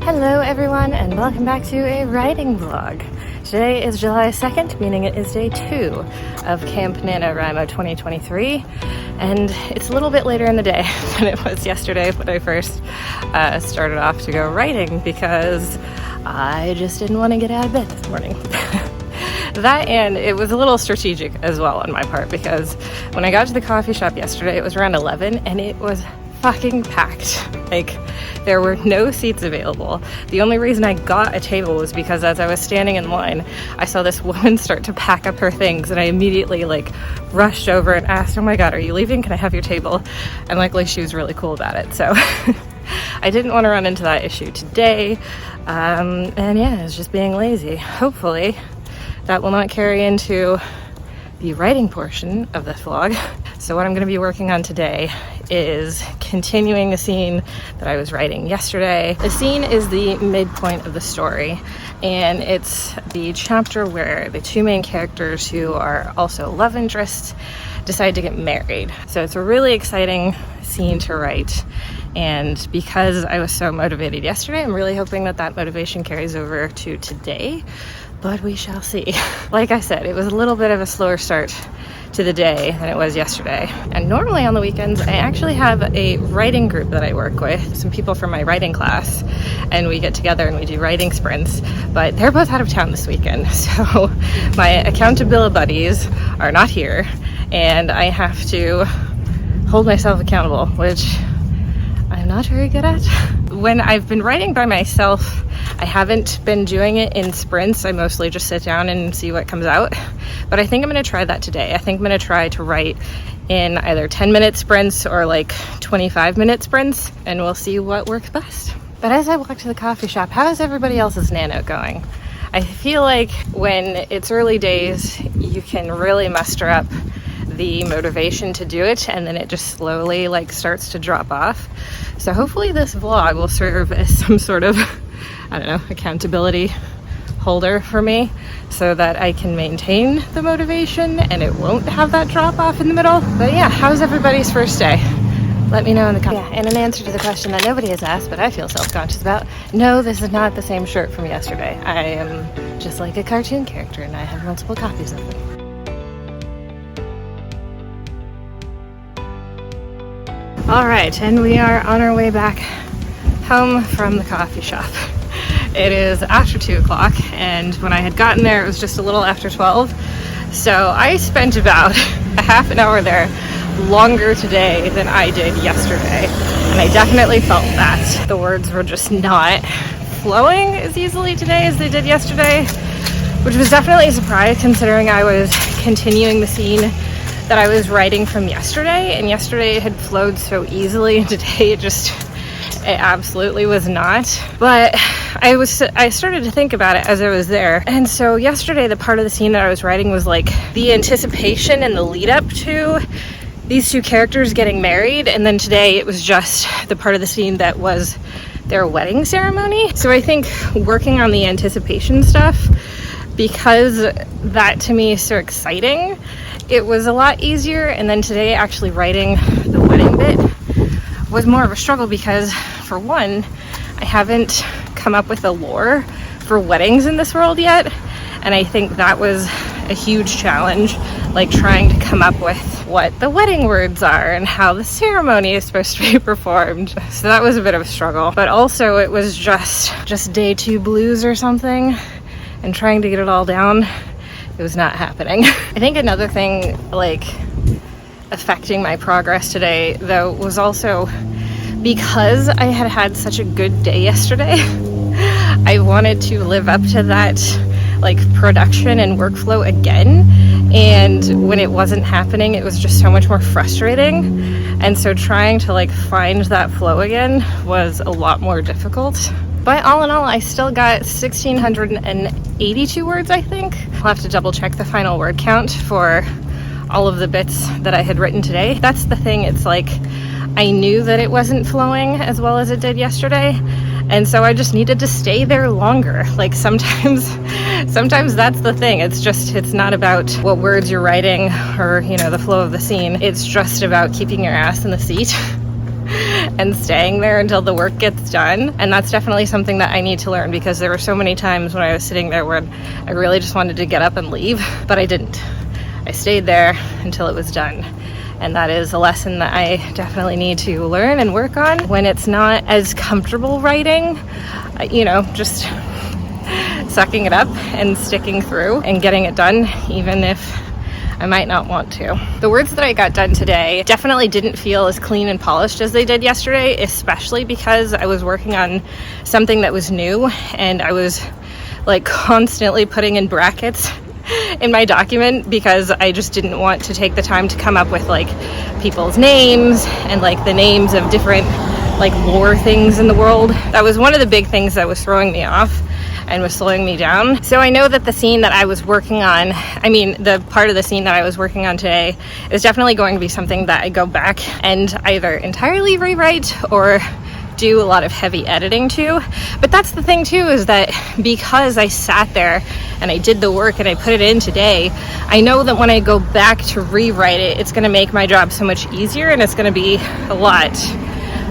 Hello everyone, and welcome back to a writing vlog. Today is July 2nd, meaning it is day 2 of Camp NaNoWriMo 2023, and it's a little bit later in the day than it was yesterday when I first started off to go writing because I just didn't want to get out of bed this morning. That, and it was a little strategic as well on my part because when I got to the coffee shop yesterday, it was around 11 and it was fucking packed. Like, there were no seats available. The only reason I got a table was because as I was standing in line, I saw this woman start to pack up her things, and I immediately rushed over and asked, "Oh my god, are you leaving? Can I have your table?" And luckily she was really cool about it, so I didn't want to run into that issue today. And yeah, I was just being lazy. Hopefully that will not carry into the writing portion of this vlog. So what I'm going to be working on today is continuing the scene that I was writing yesterday. The scene is the midpoint of the story, and it's the chapter where the two main characters, who are also love interests, decide to get married. So it's a really exciting scene to write, and because I was so motivated yesterday, I'm really hoping that that motivation carries over to today, but we shall see. Like I said, it was a little bit of a slower start to the day than it was yesterday. And normally on the weekends, I actually have a writing group that I work with, some people from my writing class, and we get together and we do writing sprints, but they're both out of town this weekend. So my accountability buddies are not here, and I have to hold myself accountable, which I'm not very good at. When I've been writing by myself, I haven't been doing it in sprints. I mostly just sit down and see what comes out. But I think I'm going to try that today. I think I'm going to try to write in either 10-minute sprints or 25-minute sprints, and we'll see what works best. But as I walk to the coffee shop, how is everybody else's nano going? I feel like when it's early days, you can really muster up the motivation to do it, and then it just slowly starts to drop off. So hopefully this vlog will serve as some sort of, I don't know, accountability holder for me so that I can maintain the motivation and it won't have that drop off in the middle. But yeah, how's everybody's first day? Let me know in the comments. Yeah, and an answer to the question that nobody has asked, but I feel self-conscious about, no, this is not the same shirt from yesterday. I am just like a cartoon character and I have multiple copies of them. All right, and we are on our way back home from the coffee shop. It is after 2 o'clock, and when I had gotten there, it was just a little after 12. So I spent about a half an hour there longer today than I did yesterday. And I definitely felt that. The words were just not flowing as easily today as they did yesterday, which was definitely a surprise considering I was continuing the scene that I was writing from yesterday, and yesterday it had flowed so easily, and today it absolutely was not. But I started to think about it as I was there, and so yesterday the part of the scene that I was writing was the anticipation and the lead up to these two characters getting married, and then today it was just the part of the scene that was their wedding ceremony. So I think working on the anticipation stuff, because that to me is so exciting, it was a lot easier. And then today actually writing the wedding bit was more of a struggle because, for one, I haven't come up with a lore for weddings in this world yet, and I think that was a huge challenge, trying to come up with what the wedding words are and how the ceremony is supposed to be performed. So that was a bit of a struggle, but also it was just day 2 blues or something, and trying to get it all down, it was not happening. I think another thing affecting my progress today though was also because I had had such a good day yesterday. I wanted to live up to that production and workflow again, and when it wasn't happening, it was just so much more frustrating. And so trying to find that flow again was a lot more difficult. But all in all, I still got 1,682 words, I think. I'll have to double check the final word count for all of the bits that I had written today. That's the thing, it's I knew that it wasn't flowing as well as it did yesterday, and so I just needed to stay there longer. Sometimes that's the thing. It's not about what words you're writing or, the flow of the scene. It's just about keeping your ass in the seat and staying there until the work gets done. And that's definitely something that I need to learn, because there were so many times when I was sitting there where I really just wanted to get up and leave, but I didn't. I stayed there until it was done. And that is a lesson that I definitely need to learn and work on when it's not as comfortable writing, you know, just sucking it up and sticking through and getting it done, even if I might not want to. The words that I got done today definitely didn't feel as clean and polished as they did yesterday, especially because I was working on something that was new, and I was like constantly putting in brackets in my document because I just didn't want to take the time to come up with like people's names and like the names of different like lore things in the world. That was one of the big things that was throwing me off and was slowing me down. So I know that the scene that I was working on, the part of the scene that I was working on today is definitely going to be something that I go back and either entirely rewrite or do a lot of heavy editing to. But that's the thing too, is that because I sat there and I did the work and I put it in today, I know that when I go back to rewrite it, it's gonna make my job so much easier, and it's gonna be a lot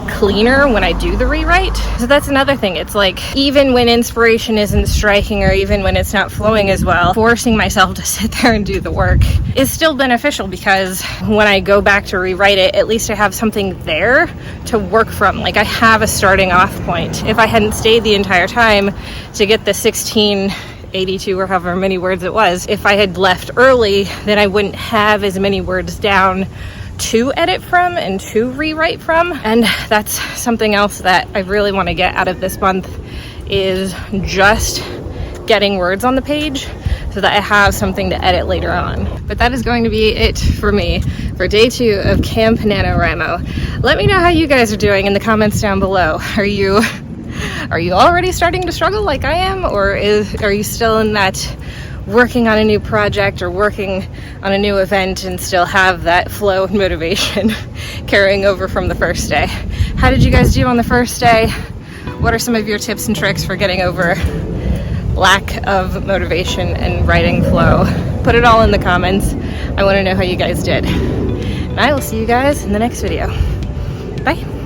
cleaner when I do the rewrite. So that's another thing. It's like, even when inspiration isn't striking, or even when it's not flowing as well, forcing myself to sit there and do the work is still beneficial, because when I go back to rewrite it, at least I have something there to work from. Like, I have a starting off point. If I hadn't stayed the entire time to get the 1682 or however many words it was, if I had left early, then I wouldn't have as many words down to edit from and to rewrite from. And that's something else that I really want to get out of this month, is just getting words on the page so that I have something to edit later on. But that is going to be it for me for day 2 of Camp NaNoWriMo. Let me know how you guys are doing in the comments down below. Are you already starting to struggle like I am, or are you still in that working on a new project or working on a new event and still have that flow and motivation carrying over from the first day? How did you guys do on the first day? What are some of your tips and tricks for getting over lack of motivation and writing flow? Put it all in the comments. I want to know how you guys did. And I will see you guys in the next video. Bye.